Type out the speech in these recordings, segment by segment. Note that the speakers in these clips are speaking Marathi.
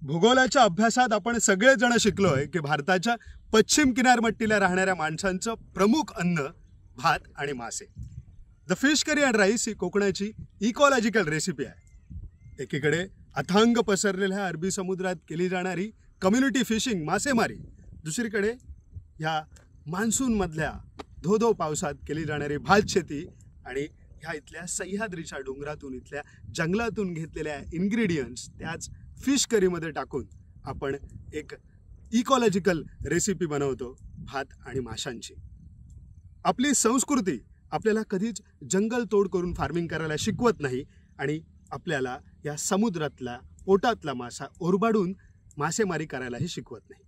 भूगोलाच्या अभ्यासात आपण सगळेजण शिकलोय की भारताच्या पश्चिम किनारपट्टीला राहणाऱ्या माणसांचं प्रमुख अन्न भात आणि मासे. The fish curry and rice ही कोकणाची इकॉलॉजिकल रेसिपी आहे. एकीकडे अथांग पसरलेल्या अरबी समुद्रात केली जाणारी कम्युनिटी फिशिंग मासेमारी, दुसरीकडे ह्या मान्सूनमधल्या धो पावसात केली जाणारी भात शेती आणि ह्या इथल्या सह्याद्रीच्या डोंगरातून इथल्या जंगलातून घेतलेल्या इन्ग्रेडियंट्स त्याच फिश करीमध्ये टाकून आपण एक इकॉलॉजिकल रेसिपी बनवतो भात आणि माशांची. आपली संस्कृती आपल्याला कधीच जंगल तोड करून फार्मिंग करायला शिकवत नाही आणि आपल्याला या समुद्रातला पोटातला मासा ओरबाडून मासेमारी करायलाही शिकवत नाही.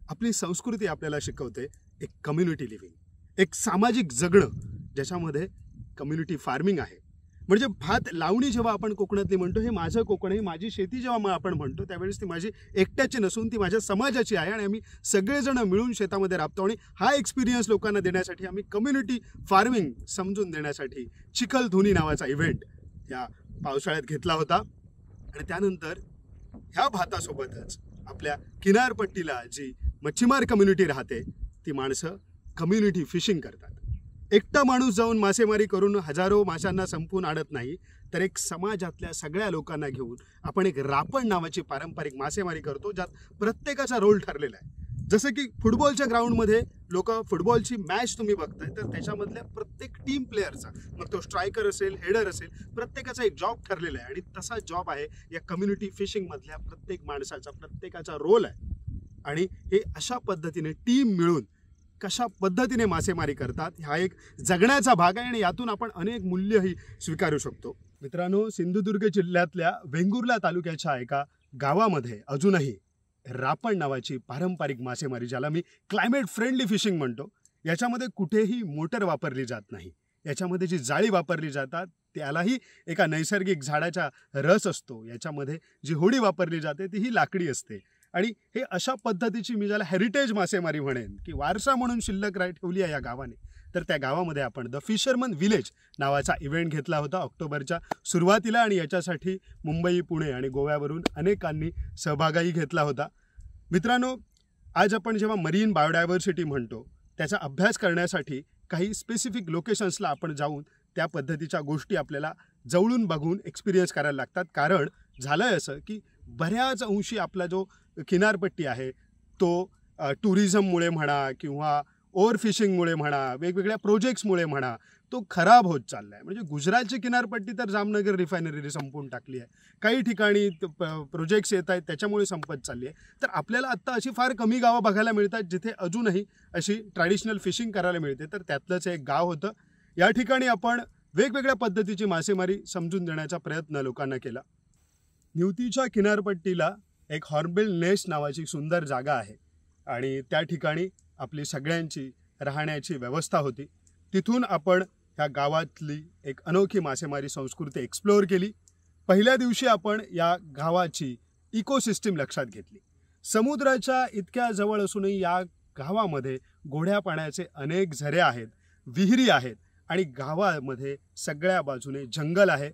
आपली संस्कृती आपल्याला शिकवते एक कम्युनिटी लिव्हिंग, एक सामाजिक जगणं ज्याच्यामध्ये कम्युनिटी फार्मिंग आहे. म्हणजे भात लावणी जेव्हा आपण कोकणातली म्हणतो, हे माझं कोकण, ही माझी शेती जेव्हा आपण म्हणतो त्यावेळेस ती माझी एकट्याची नसून ती माझ्या समाजाची आहे आणि आम्ही सगळेजण मिळून शेतामध्ये राबतो. आणि हा एक्सपिरियन्स लोकांना देण्यासाठी आम्ही कम्युनिटी फार्मिंग समजून देण्यासाठी चिखलधुनी नावाचा इव्हेंट या पावसाळ्यात घेतला होता. आणि त्यानंतर ह्या भातासोबतच आपल्या किनारपट्टीला जी मच्छीमार कम्युनिटी राहते ती माणसं कम्युनिटी फिशिंग करतात. एकटा माणूस जाऊन मासेमारी करून हजारो माशांना संपून आणत नाही, तर एक समाजातल्या सगळ्या लोकांना घेऊन आपण एक रापण नावाची पारंपरिक मासेमारी करतो, ज्यात प्रत्येकाचा रोल ठरलेला आहे. जसं की फुटबॉलच्या ग्राउंडमध्ये लोक फुटबॉलची मॅच तुम्ही बघताय, तर त्याच्यामधल्या प्रत्येक टीम प्लेअरचा, मग तो स्ट्रायकर असेल, हेडर असेल, प्रत्येकाचा एक जॉब ठरलेला आहे. आणि तसा जॉब आहे या कम्युनिटी फिशिंगमधल्या प्रत्येक माणसाचा, प्रत्येकाचा रोल आहे. आणि हे अशा पद्धतीने टीम मिळून कशा पद्धतीने मासेमारी करतात हा एक जगण्याचा भाग आहे आणि यातून आपण अनेक मूल्यही स्वीकारू शकतो. मित्रांनो, सिंधुदुर्ग जिल्ह्यातल्या वेंगुर्ला तालुक्याच्या एका गावामध्ये अजूनही रापण नावाची पारंपरिक मासेमारी, ज्याला मी क्लायमेट फ्रेंडली फिशिंग म्हणतो, याच्यामध्ये कुठेही मोटर वापरली जात नाही. याच्यामध्ये जी जाळी वापरली जातात त्यालाही एका नैसर्गिक झाडाचा रस असतो. याच्यामध्ये जी होडी वापरली जाते तीही लाकडी असते. आणि हे अशा पद्धतीची, मी ज्याला हेरिटेज मासेमारी म्हणेन की वारसा म्हणून शिल्लक ठेवली आहे या गावाने. तर त्या गावामध्ये आपण द फिशरमन विलेज नावाचा इव्हेंट घेतला होता ऑक्टोबरच्या सुरुवातीला. आणि याच्यासाठी मुंबई, पुणे आणि गोव्यावरून अनेकांनी सहभागही घेतला होता. मित्रांनो, आज आपण जेव्हा मरीन बायोडायव्हर्सिटी म्हणतो त्याचा अभ्यास करण्यासाठी काही स्पेसिफिक लोकेशन्सला आपण जाऊन त्या पद्धतीच्या गोष्टी आपल्याला जवळून बघून एक्सपिरियन्स करायला लागतात. कारण झालंय असं की बऱ्याच अंशी आपला जो किनारपट्टी आहे तो टुरिझममुळे म्हणा किंवा ओव्हर फिशिंगमुळे म्हणा, वेगवेगळ्या प्रोजेक्ट्समुळे म्हणा, तो खराब होत चालला आहे. म्हणजे गुजरातची किनारपट्टी तर जामनगर रिफायनरी संपवून टाकली आहे, काही ठिकाणी प्रोजेक्ट्स येत आहेत त्याच्यामुळे संपत चालली आहे. तर आपल्याला आत्ता अशी फार कमी गावं बघायला मिळतात जिथे अजूनही अशी ट्रॅडिशनल फिशिंग करायला मिळते. तर त्यातलंच एक गाव होतं. या ठिकाणी आपण वेगवेगळ्या पद्धतीची मासेमारी समजून देण्याचा प्रयत्न लोकांना केला. निवतीच्या किनारपट्टीला एक हॉर्नबिल नेस्ट नावाची सुंदर जागा आहे आणि त्या ठिकाणी आपली सगळ्यांची राहण्याची व्यवस्था होती. तिथून आपण ह्या गावातली एक अनोखी मासेमारी संस्कृती एक्सप्लोअर केली. पहिल्या दिवशी आपण या गावाची इकोसिस्टीम लक्षात घेतली. समुद्राच्या इतक्या जवळ असूनही या गावामध्ये गोड्या पाण्याचे अनेक झरे आहेत, विहिरी आहेत आणि गावामध्ये सगळ्या बाजूने जंगल आहे.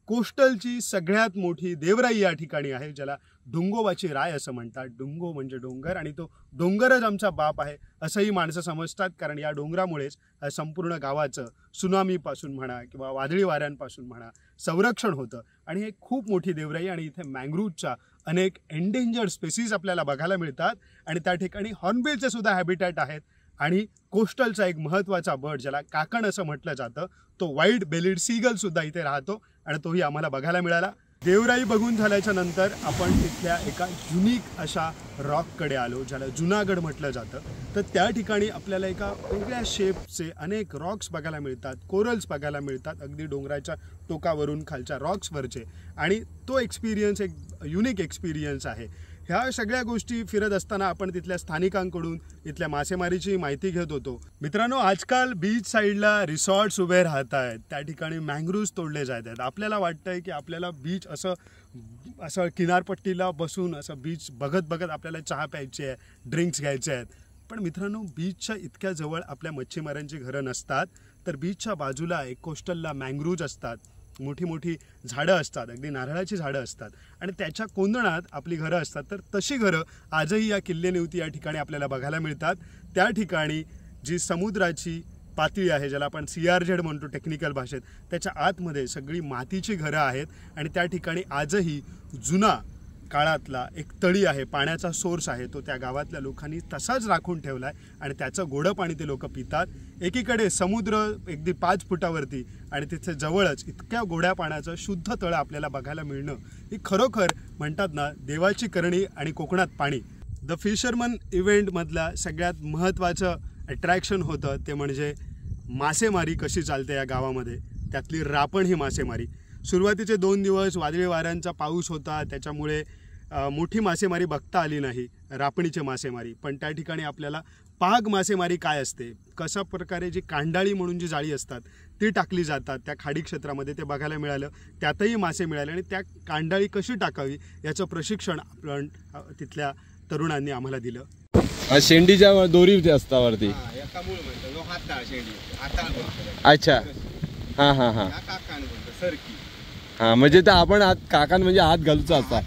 कोस्टलची सगळ्यात मोठी देवराई या ठिकाणी आहे, ज्याला डोंगोबाची राय असं म्हणतात. डोंगो म्हणजे डोंगर आणि तो डोंगरच आमचा बाप आहे असंही माणसं समजतात. कारण या डोंगरामुळेच संपूर्ण गावाचं सुनामीपासून म्हणा किंवा वादळी वाऱ्यांपासून म्हणा संरक्षण होतं. आणि हे खूप मोठी देवराई आणि इथे मँग्रोव्हच्या अनेक एंडेंजर्ड स्पेसीज आपल्याला बघायला मिळतात. आणि त्या ठिकाणी हॉर्नबिलचे सुद्धा हॅबिटॅट आहेत. आणि कोस्टलचा एक महत्त्वाचा बर्ड, ज्याला काकण असं म्हटलं जातं, तो व्हाईट बेलिड सीगल सुद्धा इथे राहतो आणि तोही आम्हाला बघायला मिळाला. देवराई बघून झाल्याच्या नंतर आपण तिथल्या एका युनिक अशा रॉककडे आलो, ज्याला जुनागड म्हटलं जातं. तर त्या ठिकाणी आपल्याला एका वेगळ्या शेपचे अनेक रॉक्स बघायला मिळतात, कोरल्स बघायला मिळतात, अगदी डोंगराच्या टोकावरून खालच्या रॉक्सवरचे. आणि तो एक्सपिरियन्स एक युनिक एक्सपिरियन्स आहे. ह्या सगळ्या गोष्टी फिरत असताना आपण तिथल्या स्थानिकांकडून इथल्या मासेमारीची माहिती घेत होतो. मित्रांनो, आजकाल बीच साईडला रिसॉर्ट्स उभे राहत आहेत, त्या ठिकाणी मँग्रोव्ज तोडले जात आहेत. आपल्याला वाटतंय की आपल्याला बीच असं किनारपट्टीला बसून असं बीच बघत बघत आपल्याला चहा प्यायची आहे, ड्रिंक्स घ्यायचे आहेत. पण मित्रांनो, बीचच्या इतक्या जवळ आपल्या मच्छीमारांची घरं नसतात. तर बीचच्या बाजूला एक कोस्टलला मँग्रोव्ज असतात मोठी मोठी झाडं असतात, अगदी नारळाची झाडं असतात आणि त्याच्या कोंदणात आपली घरं असतात. तर तशी घरं आजही या किल्लेनेवती या ठिकाणी आपल्याला बघायला मिळतात. त्या ठिकाणी जी समुद्राची पातळी आहे, ज्याला आपण CRZ म्हणतो टेक्निकल भाषेत, त्याच्या आतमध्ये सगळी मातीची घरं आहेत आणि त्या ठिकाणी आजही जुना काळातला एक तळी आहे, पाण्याचा सोर्स आहे, तो त्या गावातल्या लोकांनी तसाच राखून ठेवला आहे आणि त्याचं गोडं पाणी ते लोक पितात. एकीकडे समुद्र अगदी 5 फुटावरती आणि तिथे जवळच इतक्या गोड्या पाण्याचं शुद्ध तळं आपल्याला बघायला मिळणं ही खरोखर म्हणतात ना देवाची करणी. आणि कोकणात पाणी द फिशरमन इव्हेंटमधला सगळ्यात महत्त्वाचं अट्रॅक्शन होतं ते म्हणजे मासेमारी कशी चालते या गावामध्ये, त्यातली रापण ही मासेमारी. सुरुवातीचे 2 दिवस वादळी वाऱ्यांचा पाऊस होता, त्याच्यामुळे मोठी मासेमारी बघता आली नाही, रापणीची मासेमारी. पण त्या ठिकाणी आपल्याला पाग मासेमारी काय असते, कशा प्रकारे जी कांडाळी म्हणून जी जाळी असतात ती टाकली जातात त्या खाडी क्षेत्रामध्ये ते बघायला मिळालं. त्यातही मासे मिळाले आणि त्या कांडाळी कशी टाकावी याचं प्रशिक्षण आपण तिथल्या तरुणांनी आम्हाला दिलं. शेंडीच्या दोरी असता वरती. अच्छा, हां हां हां हां, म्हणजे तर आपण काकान म्हणजे हात घालूचा असता,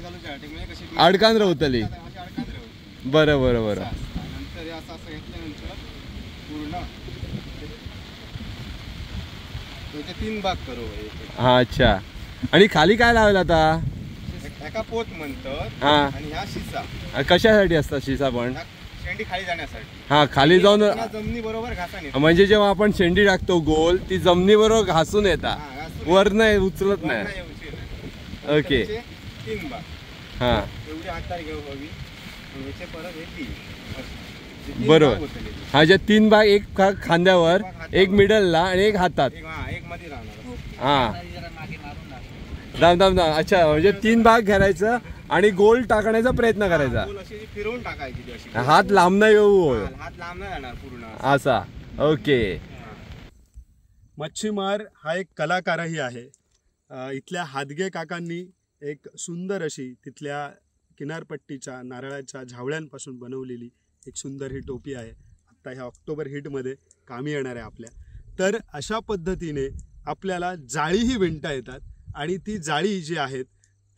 अडकान राहतली. बरं बरं बरं. तीन भाग करू. हा अच्छा. आणि खाली काय लावलं आता? एका पोत म्हणतात. हा, आणि ह्या शिसा कशासाठी असतात शिसा? पण शेंडी खाली जाण्यासाठी. हा, खाली जाऊन जमिनी बरोबर घासाने. म्हणजे जेव्हा आपण शेंडी टाकतो गोल, ती जमिनी बरोबर घासून येतात, वर नाही उचलत नाही. ओके. 3 भाग. हा, एवढी हातात घेऊ हवी. याचे परत हे 3 बरोबर. हा, ज्या 3 भाग, एक खांद्यावर, एक मिडलला आणि एक हातात. एक मध्ये राहणार. हा, दाम दाम दाम. अच्छा, म्हणजे 3 भाग घालायचं आणि गोल टाकण्याचा प्रयत्न करायचा. फिरवून टाकायची, हात लांब नाही येऊ, हात लांब नाही जाणार पूर्ण असा. ओके. मच्छीमार हा एक कलाकारही आहे. इथल्या हादगे काकांनी एक सुंदर अशी तिथल्या किनारपट्टीच्या नारळाच्या झावळ्यांपासून बनवलेली एक सुंदर ही टोपी आहे. आत्ता ह्या ऑक्टोबर हिटमध्ये कामी येणार आहे आपल्या. तर अशा पद्धतीने आपल्याला जाळीही विणता येतात आणि ती जाळी जी आहेत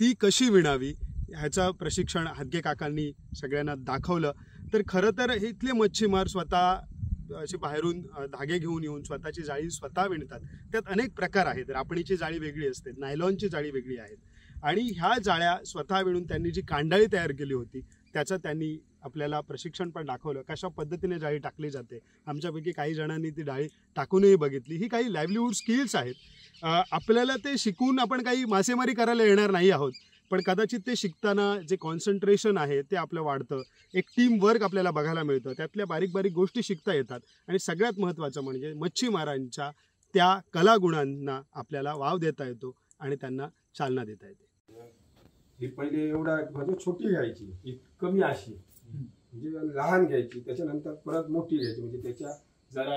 ती कशी विणावी ह्याचं प्रशिक्षण हादगे काकांनी सगळ्यांना दाखवलं. तर खरं तर इथले मच्छीमार स्वतः अशी बाहेरून धागे घेऊन येऊन स्वतःची जाळी स्वतः विणतात. त्यात अनेक प्रकार आहेत. रापणीची जाळी वेगळी असते, नायलॉनची जाळी वेगळी आहेत आणि ह्या जाळ्या स्वतः विणून त्यांनी जी कांडाळी तयार केली होती त्याचं त्यांनी आपल्याला प्रशिक्षण पण दाखवलं, कशा पद्धतीने जाळी टाकली जाते. आमच्यापैकी काही जणांनी ती जाळी टाकूनही बघितली. ही काही लाईव्हलीहूड स्किल्स आहेत. आपल्याला ते शिकून आपण काही मासेमारी करायला येणार नाही आहोत, पण कदाचित ते शिकताना जे कॉन्सन्ट्रेशन आहे ते आपलं वाढतं. एक टीम वर्क आपल्याला बघायला मिळतं, त्यातल्या बारीक बारीक गोष्टी शिकता येतात आणि सगळ्यात महत्त्वाचं म्हणजे मच्छीमारांच्या त्या कलागुणांना आपल्याला वाव देता येतो आणि त्यांना चालना देता येते. ही पहिले एवढा म्हणजे छोटी घ्यायची, एक कमी अशी म्हणजे लहान घ्यायची, त्याच्यानंतर परत मोठी घ्यायची म्हणजे त्याच्या जरा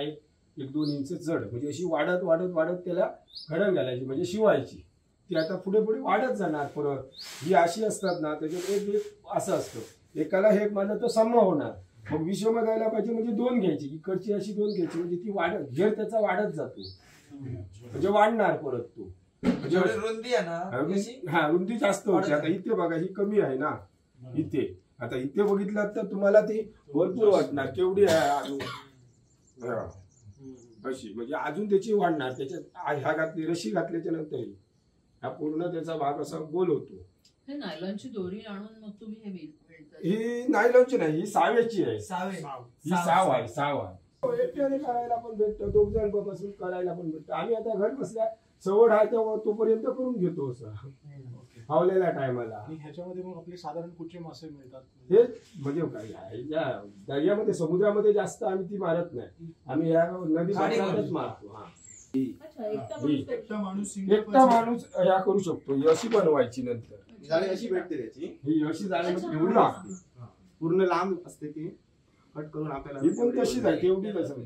1-2 इंच जड, म्हणजे अशी वाढत वाढत वाढत त्याला घडण घालायची म्हणजे शिवायची. ती आता पुढे पुढे वाढत जाणार. परत ही अशी असतात ना, त्याच्यात एक असं असतं, एकाला हे मानलं तर सम्मा होणार. मग विषम द्यायला पाहिजे म्हणजे 2 घ्यायची, इकडची अशी 2 घ्यायची म्हणजे ती वाढत घेर त्याचा वाढत जातो, म्हणजे वाढणार परत तो. रुंदी आहे ना, हा रुंदी जास्त होती. आता इथे बघा ही कमी आहे ना इथे. आता इथे बघितलं तर तुम्हाला ती भरपूर वाटणार, केवढी आहे अशी, म्हणजे अजून त्याची वाढणार. त्याच्यात ह्या घातली, रशी घातल्याच्या नंतर हा पूर्ण त्याचा भाग असा गोल होतो. नायलॉनची दोरी आणून मग तुम्ही हे विणता? ही नायलॉनची नाही, ही साव्याची आहे. ही साव आहे. एकट्याने करायला पण भेटतं, 2 जण बसून करायला पण भेटतं. आम्ही आता घर बसल्या सवड आहे तोपर्यंत करून घेतो असं फावलेल्या टायमाला. आणि ह्याच्यामध्ये मग आपले साधारण कुठचे मासे मिळतात? हे म्हणजे काय या दर्यामध्ये समुद्रामध्ये जास्त आम्ही ती मारत नाही, आम्ही या नदीच मारतो. हा, एकटा माणूस या करू शकतो. ही अशी बनवायची, नंतर जाळी अशी भेटते त्याची. ही अशी जाळी एवढी लागते, पूर्ण लांब असते ती, कट करून आपल्याला. ही पण तशीच आहे, तेवढी कसं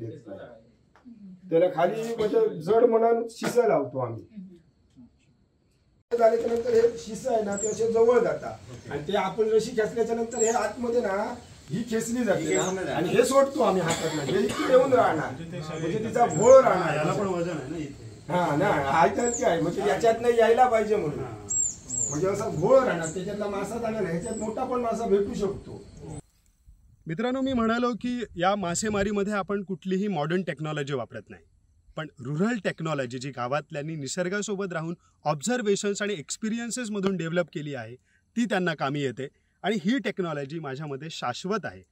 त्याला खाली म्हणजे जड म्हणून शिसा लावतो आम्ही. झाल्याच्या नंतर हे शिसा आहे ना ते असे जवळ जातात आणि ते आपण रशी खेचल्याच्या नंतर हे आतमध्ये ना ही खेचली जाते आणि हे सोडतो आम्ही हातात. हे इथे येऊन राहणार म्हणजे तिचा भोळ राहणार. याला पण वजन आहे ना इथे. हा ना हायच आहे म्हणजे याच्यातनं यायला पाहिजे म्हणून म्हणजे असा घोळ राहणार त्याच्यातला मासा जाणार ह्याच्यात मोठा पण मासा भेटू शकतो. मित्रांनो, मी म्हणालो की या मासेमारीमध्ये आपण कुठलीही मॉडर्न टेक्नॉलॉजी वापरत नाही, पण रुरल टेक्नॉलॉजी जी गावातल्यांनी निसर्गासोबत राहून ऑब्झर्वेशन्स आणि एक्सपिरियन्सेसमधून डेव्हलप केली आहे ती त्यांना कामी येते. आणि ही टेक्नॉलॉजी माझ्यामध्ये शाश्वत आहे,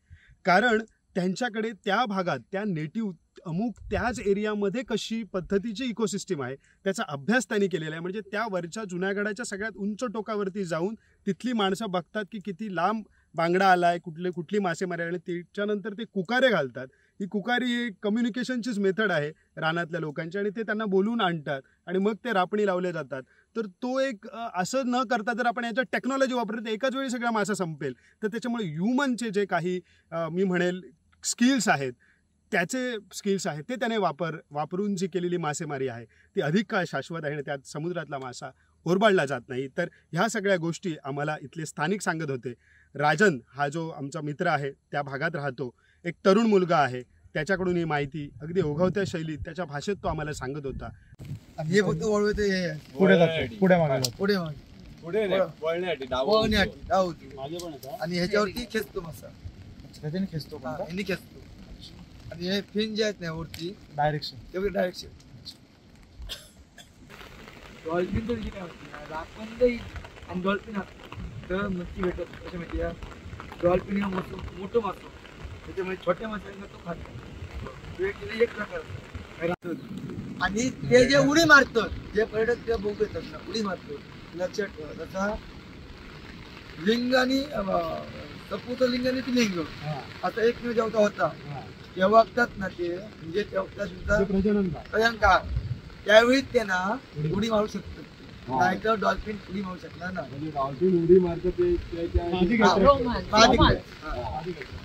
कारण त्यांच्याकडे त्या भागात त्या नेटिव्ह अमुक त्याच एरियामध्ये कशी पद्धतीची इकोसिस्टीम आहे त्याचा अभ्यास त्यांनी केलेला आहे. म्हणजे त्या वरच्या जुन्यागडाच्या सगळ्यात उंच टोकावरती जाऊन तिथली माणसं बघतात की किती लांब बांगडा आलाय, कुठली मासेमारी, आणि त्याच्यानंतर ते कुकारे घालतात. ही कुकारी ही कम्युनिकेशनचीच मेथड आहे रानातल्या लोकांची, आणि ते त्यांना बोलून आणतात आणि मग ते रापणी लावले जातात. तर तो एक असं न करता जर आपण याच्यात टेक्नॉलॉजी वापरली तर एकाच वेळी सगळा मासा संपेल. तर त्याच्यामुळे ह्युमनचे जे काही मी म्हणेल स्किल्स आहेत, त्याचे स्किल्स आहेत ते त्याने वापरून जी केलेली मासेमारी आहे ती अधिक काळ शाश्वत आहे आणि त्यात समुद्रातला मासा ओरबाडला जात नाही. तर ह्या सगळ्या गोष्टी आम्हाला इथले स्थानिक सांगत होते. राजन हा जो आमचा मित्र आहे त्या भागात राहतो, एक तरुण मुलगा आहे, त्याच्याकडून ही माहिती अगदी ओघवत्या शैलीत त्याच्या भाषेत तो आम्हाला सांगत होता. हे फक्त वळवते पुढे जातो पुढे मागे जातो पुढे मागे पुढे वळण्यासाठी वळण्यासाठी डाव मागे पण येतात. आणि ह्याच्यावरती खेचतो मासा. त्याच्याने खेचतो हा, ह्यानी खेचतो. आणि हे फिन जे आहेत ना वरती डायरेक्शन. तेवढी डायरेक्शन डॉल्फिन तर काय होती राखण जाईल आणि डॉल्फिन तर मच्छी भेटत कशी माहिती आहे. डॉल्फिन हा मोठं मासो त्याच्यामुळे छोट्या माशांना तो खातो. एक प्रकार आणि ते जे उडी मारतात जे पर्यटक ते बघू येतात ना उडी मारतात लक्षात ठेवा. तसा लिंग आणि सपूत लिंग आणि ती लिंग आता एकमेव जेवता होता तेव्हा बघतात ना ते म्हणजे तेव्हा प्रजनन त्यावेळी ते ना उडी मारू शकतात. नाहीतर डॉल्फिन उडी मारू शकणार ना. डॉल्फिन उडी मारतात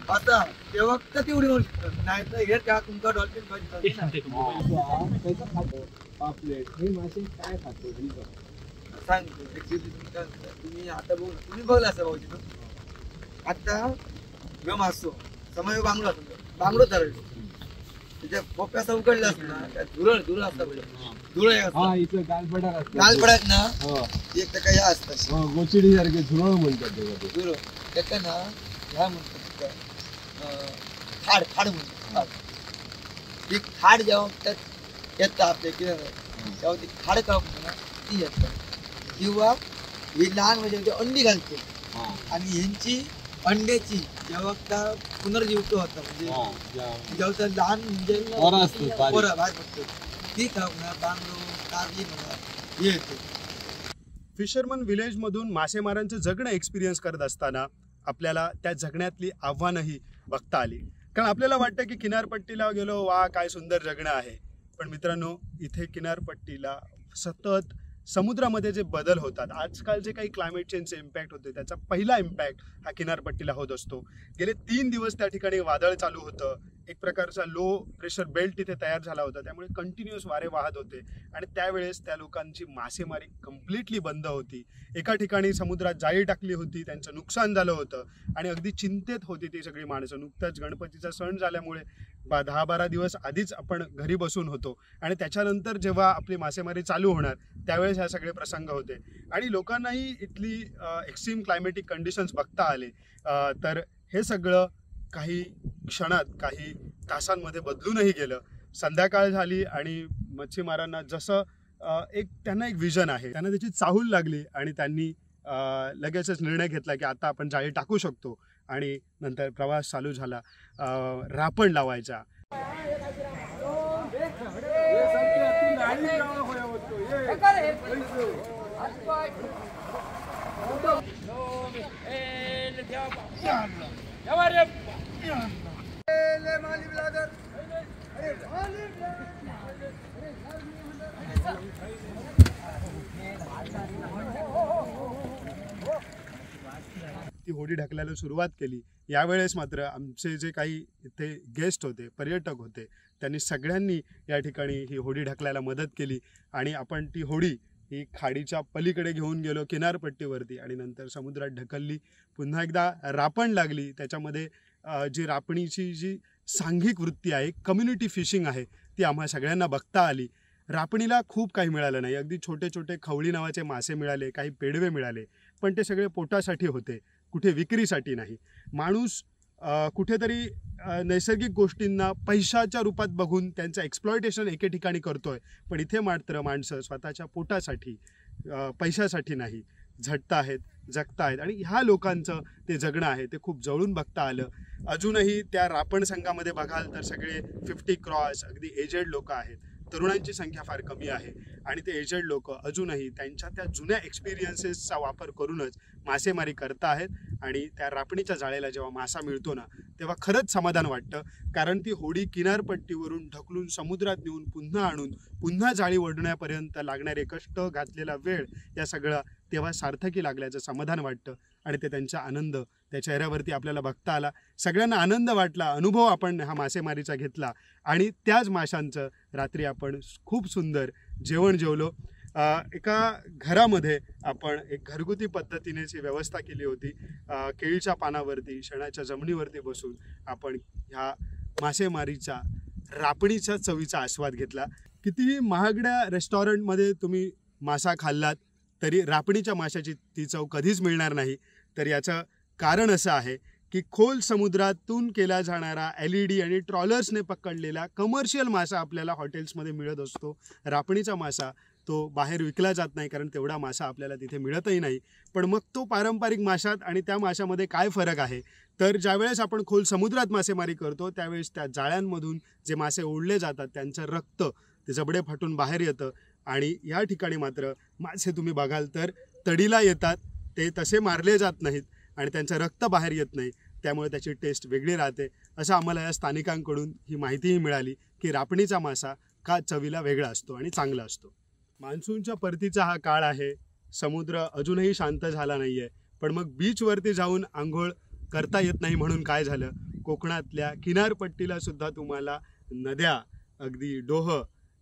आता तेव्हा ती उडी मारू शकतात. नाहीतर हे त्या तुमचा डॉल्फिन पापलेट हे मासे काय खातो सांगतो. तुम्ही आता बघू तुम्ही बघला असं भाऊ तिथं आता गम असतो समय बांगडो असतो बांगडो धरल त्याच्या पोप्या असा उकडला असतो ना त्या धुरळ असतात धुरळ गाल पडत ना एक टक्का ह्या असतात गोचिडी सारखे झुरळ म्हणतात धुरळ त्याच्या ना ह्या म्हणतात खाड म्हणतात. ती खाड जेव्हा त्यात येतात आपल्या किनाऱ्यावर तेव्हा ती खाड का म्हणतो ना ती येतात. किंवा ही लहान म्हणजे अंडी घालते आणि ह्यांची अंड्याची जेव्हा त्या पुनर्जीवित होता म्हणजे जेव्हा लहान म्हणजे पोरं बाहेर पडतो ती खाऊ बांगडो कारली म्हणा हे येते. फिशरमन विलेजमधून मासेमारांचं जगणं एक्सपिरियन्स करत असताना आपल्याला त्या जगण्यातली आव्हानंही बघता आली. कारण आपल्याला वाटतं की किनारपट्टीला गेलो वा काय सुंदर जगणं आहे, पण मित्रांनो इथे किनारपट्टीला सतत समुद्रामध्ये जे बदल होतात, आजकाल जे काही क्लायमेट चेंजचे इम्पॅक्ट होते त्याचा पहिला इम्पॅक्ट हा किनारपट्टीला होत असतो. गेले 3 दिवस त्या ठिकाणी वादळ चालू होतं, एक प्रकारचा लो प्रेशर बेल्ट तिथे तयार झाला होता, त्यामुळे कंटिन्युअस वारे वाहत होते आणि त्यावेळेस त्या लोकांची मासेमारी कम्प्लिटली बंद होती. एका ठिकाणी समुद्रात जाळी टाकली होती, त्यांचं नुकसान झालं होतं आणि अगदी चिंतेत होती ती सगळी माणसं. नुकताच गणपतीचा सण झाल्यामुळे 10-12 दिवस आधीच आपण घरी बसून होतो आणि त्याच्यानंतर जेव्हा आपली मासेमारी चालू होणार त्यावेळेस ह्या सगळे प्रसंग होते आणि लोकांनाही इथली एक्स्ट्रीम क्लायमेटिक कंडिशन्स बघता आले. तर हे सगळं काही क्षणात काही तासांमध्ये बदलूनही गेलं. संध्याकाळ झाली आणि मच्छीमारांना जसं त्यांना एक विजन आहे, त्यांना त्याची चाहूल लागली आणि त्यांनी लगेचच निर्णय घेतला की आता आपण जाळी टाकू शकतो आणि नंतर प्रवास चालू झाला रापण लावायचा. ती होडी ढकलायला सुरुवात केली. यावेळेस मात्र आमचे जे काही इथे गेस्ट होते, पर्यटक होते, त्यांनी सगळ्यांनी या ठिकाणी ही होडी ढकलायला मदत केली आणि आपण ती होडी ही खाडीच्या पलीकडे घेऊन गेलो किनारपट्टीवरती आणि नंतर समुद्रात ढकलली. पुन्हा एकदा रापण लागली. त्याच्यामध्ये जी रापणीची जी सांघिक वृत्ती आहे, कम्युनिटी फिशिंग आहे, ती आम्हा सगळ्यांना बघता आली रापणीला खूप काही मिळालं नाही. अगदी छोटे छोटे खवळी नावाचे मासे मिळाले, काही पेडवे मिळाले, पण ते सगळे पोटासाठी होते, कुठे विक्रीसाठी नाही. माणूस कुठेतरी नैसर्गिक गोष्टींना पैशाच्या रूपात बघून त्यांचं एक्सप्लॉयटेशन एके ठिकाणी करतोय, पण इथे मात्र माणसं स्वतःच्या पोटासाठी पैशासाठी नाही झटता आहेत, जगता आहेत. आणि ह्या लोकांचं ते जगणं आहे ते खूप जवळून बघता आलं. अजूनही त्या रापण संघामध्ये बघाल तर सगळे 50 क्रॉस अगदी एजेड लोक आहेत. तरुणांची संख्या फार कमी आहे आणि ते एजेड लोक अजूनही त्यांच्या त्या जुन्या एक्सपिरियन्सेसचा वापर करूनच मासेमारी करता आहेत. आणि त्या रापणीच्या जाळेला जेव्हा मासा मिळतो ना, तेव्हा खरंच समाधान वाटतं, कारण ती होडी किनारपट्टीवरून ढकलून समुद्रात नेऊन पुन्हा आणून पुन्हा जाळी ओढण्यापर्यंत लागणारे कष्ट, घातलेला वेळ, या सगळं तेव्हा सार्थकी लागल्याचं समाधान वाटतं. आणि ते त्यांचा आनंद त्या चेहऱ्यावरती आपल्याला बघता आला. सगळ्यांना आनंद वाटला, अनुभव आपण हा मासेमारीचा घेतला आणि त्याच माशांचं रात्री आपण खूप सुंदर जेवण जेवलो. एका घरामध्ये आपण एक घरगुती पद्धतीनेची व्यवस्था केली होती. केळीच्या पानावरती, शेणाच्या जमिनीवरती बसून आपण ह्या मासेमारीच्या रापणीच्या चवीचा आस्वाद घेतला. कितीही महागड्या रेस्टॉरंटमध्ये तुम्ही मासा खाल्लात तरी रापणीच्या माशाची ती चव कधीच मिळणार नाही. तर याचं कारण असं आहे की खोल समुद्रातून केला जाणारा LED आणि ट्रॉलर्सने पकडलेला कमर्शियल मासा आपल्याला हॉटेल्समध्ये मिळत असतो. रापणीचा मासा तो बाहेर विकला जात नाही, कारण तेवढा मासा आपल्याला तिथे मिळतही नाही. पण मग तो पारंपरिक माशात आणि त्या माशामध्ये काय फरक आहे, तर ज्यावेळेस आपण खोल समुद्रात मासेमारी करतो त्यावेळेस त्या जाळ्यांमधून जे मासे ओढले जातात त्यांचं रक्त ते जबडे फाटून बाहेर येतं. आणि या ठिकाणी मात्र मासे तुम्ही बघाल तर तडीला येतात, ते तसे मारले जात नाहीत आणि त्यांचं रक्त बाहेर येत नाही, त्यामुळे त्याची टेस्ट वेगळी राहते. असं आम्हाला या स्थानिकांकडून ही माहितीही मिळाली की रापणीचा मासा का चवीला वेगळा असतो आणि चांगला असतो. मान्सूनच्या परतीचा हा काळ आहे, समुद्र अजूनही शांत झाला नाही आहे, पण मग बीचवरती जाऊन आंघोळ करता येत नाही म्हणून काय झालं, कोकणातल्या किनारपट्टीला सुद्धा तुम्हाला नद्या, अगदी डोह,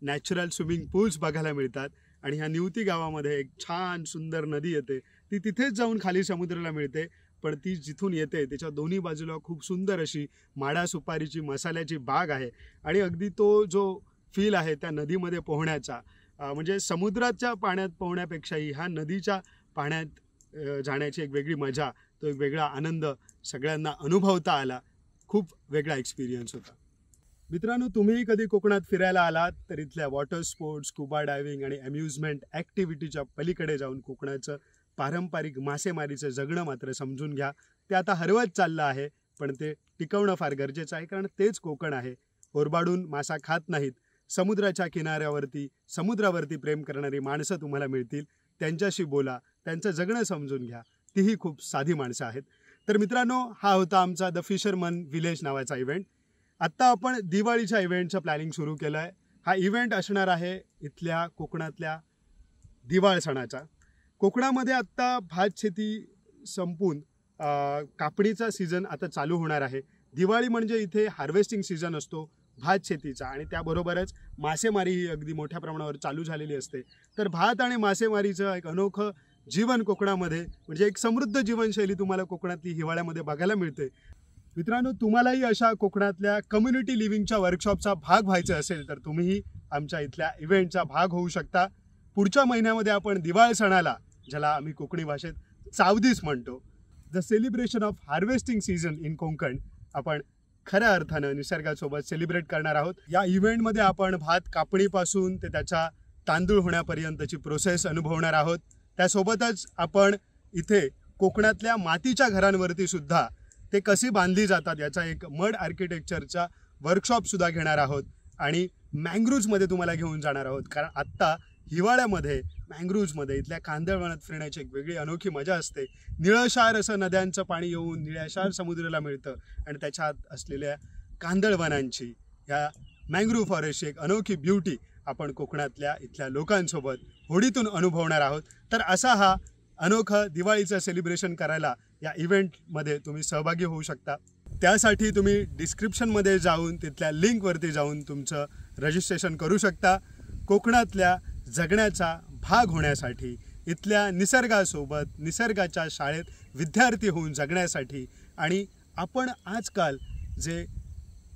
नॅचरल स्विमिंग पूल्स बघायला मिळतात. आणि ह्या निवती गावामध्ये एक छान सुंदर नदी येते, ती तिथेच जाऊन खाली समुद्राला मिळते, पण ती जिथून येते त्याच्या दोन्ही बाजूला खूप सुंदर अशी माडा सुपारीची मसाल्याची बाग आहे. आणि अगदी तो जो फील आहे त्या नदीमध्ये पोहण्याचा, म्हणजे समुद्राच्या पाण्यात पोहण्यापेक्षाही ह्या नदीच्या पाण्यात जाण्याची एक वेगळी मजा, तो एक वेगळा आनंद सगळ्यांना अनुभवता आला. खूप वेगळा एक्सपिरियन्स होता. मित्रांनो, तुम्हीही कधी कोकणात फिरायला आलात तर इथल्या वॉटर स्पोर्ट्स, स्कुबा डायव्हिंग आणि अम्युजमेंट ॲक्टिव्हिटीच्या पलीकडे जाऊन कोकणाचं पारंपरिक मासेमारीचं जगणं मात्र समजून घ्या. ते आता हरवत चाललं आहे, पण ते टिकवणं फार गरजेचं आहे, कारण तेच कोकण आहे. ओरबाडून मासा खात नाहीत. समुद्राच्या किनाऱ्यावरती, समुद्रावरती प्रेम करणारी माणसं तुम्हाला मिळतील. त्यांच्याशी बोला, त्यांचं जगणं समजून घ्या. तीही खूप साधी माणसं आहेत. तर मित्रांनो, हा होता आमचा द फिशरमन विलेज नावाचा इव्हेंट. आत्ता आपण दिवाळीच्या इव्हेंटचं प्लॅनिंग सुरू केलं आहे. हा इव्हेंट असणार आहे इथल्या कोकणातल्या दिवाळ सणाचा. कोकणामध्ये आत्ता भात शेती संपून कापणीचा सीझन आता चालू होणार आहे. दिवाळी म्हणजे इथे हार्वेस्टिंग सीझन असतो भात शेतीचा, आणि त्याबरोबरच मासेमारी ही अगदी मोठ्या प्रमाणावर चालू झालेली असते. तर भात आणि मासेमारीचं एक अनोखं जीवन कोकणामध्ये, म्हणजे एक समृद्ध जीवनशैली तुम्हाला कोकणातली हिवाळ्यामध्ये बघायला मिळते. मित्रांनो, तुम्हालाही अशा कोकणातल्या कम्युनिटी लिव्हिंगच्या वर्कशॉपचा भाग व्हायचं असेल तर तुम्हीही आमच्या इथल्या इव्हेंटचा भाग होऊ शकता. पुढच्या महिन्यामध्ये आपण दिवाळ सणाला, ज्याला आम्ही कोकणी भाषेत चावदीस म्हणतो, the celebration of harvesting season in Konkan, आपण खऱ्या अर्थानं निसर्गासोबत सेलिब्रेट करणार आहोत. या इव्हेंटमध्ये आपण भात कापणीपासून ते त्याचा तांदूळ होण्यापर्यंतची प्रोसेस अनुभवणार आहोत. त्यासोबतच आपण इथे कोकणातल्या मातीच्या घरांवरती सुद्धा ते कशी बांधली जातात याचा एक मड आर्किटेक्चरचा वर्कशॉपसुद्धा घेणार आहोत. आणि मँग्रुव्जमध्ये तुम्हाला घेऊन जाणार आहोत, कारण आत्ता हिवाळ्यामध्ये मँग्रुव्जमध्ये इथल्या कांदळवनात फिरण्याची एक वेगळी अनोखी मजा असते. निळशार असं नद्यांचं पाणी येऊन निळ्याशार समुद्राला मिळतं, आणि त्याच्यात असलेल्या कांदळवनांची, या मँग्रुव्ह फॉरेस्टची एक अनोखी ब्युटी आपण कोकणातल्या इथल्या लोकांसोबत होडीतून अनुभवणार आहोत. तर असा हा अनोखं दिवाळीचं सेलिब्रेशन करायला या इव्हेंटमध्ये तुम्ही सहभागी होऊ शकता. त्यासाठी तुम्ही डिस्क्रिप्शनमध्ये जाऊन तिथल्या लिंकवरती जाऊन तुमचं रजिस्ट्रेशन करू शकता. कोकणातल्या जगण्याचा भाग होण्यासाठी, इथल्या निसर्गासोबत, निसर्गाच्या शाळेत विद्यार्थी होऊन जगण्यासाठी, आणि आपण आजकाल जे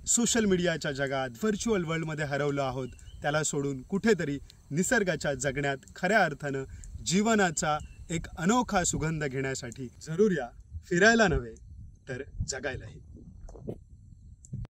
सोशल मीडियाच्या जगात व्हर्च्युअल वर्ल्डमध्ये हरवलो आहोत, त्याला सोडून कुठेतरी निसर्गाच्या जगण्यात खऱ्या अर्थानं जीवनाचा एक अनोखा सुगंध घेण्यासाठी जरूर या, फिरायला नव्हे तर जगायलाही.